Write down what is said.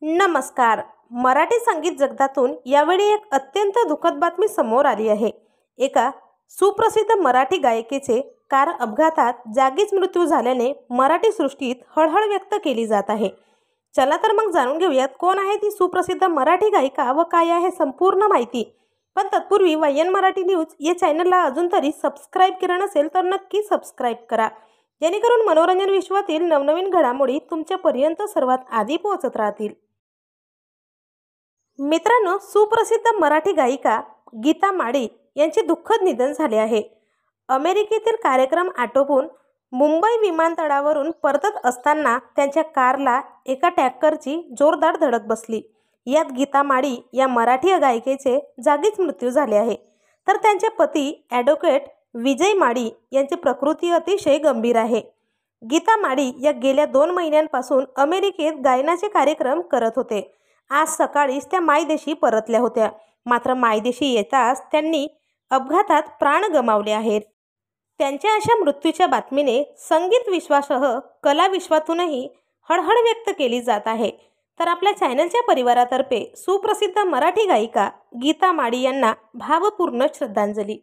नमस्कार. मराठी संगीत जगतातून यावेळी एक अत्यंत दुःखद बातमी समोर आली आहे. एका सुप्रसिद्ध मराठी गायिकेचे कार अपघातात जागीच मृत्यू झाल्याने मराठी सृष्टीत हळहळ व्यक्त केली जात आहे. चला तर मग जाणून घेऊयात कोण आहे ती सुप्रसिद्ध मराठी गायिका व काय आहे संपूर्ण माहिती. पण तत्पूर्वी वायन मराठी न्यूज या चॅनलला अजून तरी सबस्क्राईब केलं नसेल तर नक्की सबस्क्राईब करा, जेणेकरून मनोरंजन विश्वातील नवनवीन घडामोडी तुमच्यापर्यंत सर्वात आधी पोहोचत राहतील. मित्रांनो, सुप्रसिद्ध मराठी गायिका गीता माळी यांचे दुःखद निधन झाले आहे. अमेरिकेतील कार्यक्रम आटोपून मुंबई विमानतळावरून परतत असताना त्यांच्या कारला एका टँकरची जोरदार धडक बसली. यात गीता माळी या मराठी गायिकेचे जागीच मृत्यू झाले आहे. तर त्यांचे पती ॲडव्होकेट विजय माळी यांची प्रकृती अतिशय गंभीर आहे. गीता माळी या गेल्या 2 महिन्यांपासून अमेरिकेत गायनाचे कार्यक्रम करत होते. आज सकाळीच त्या मायदेशी परतल्या होत्या. मात्र मायदेशी येताच त्यांनी अपघातात प्राण गमावले आहेत. त्यांच्या अशा मृत्यूच्या बातमीने संगीत विश्वासह कला विश्वातूनही हळहळ व्यक्त केली जात आहे. तर आपल्या चॅनलच्या परिवारातर्फे सुप्रसिद्ध मराठी गायिका गीता माळी यांना भावपूर्ण श्रद्धांजली.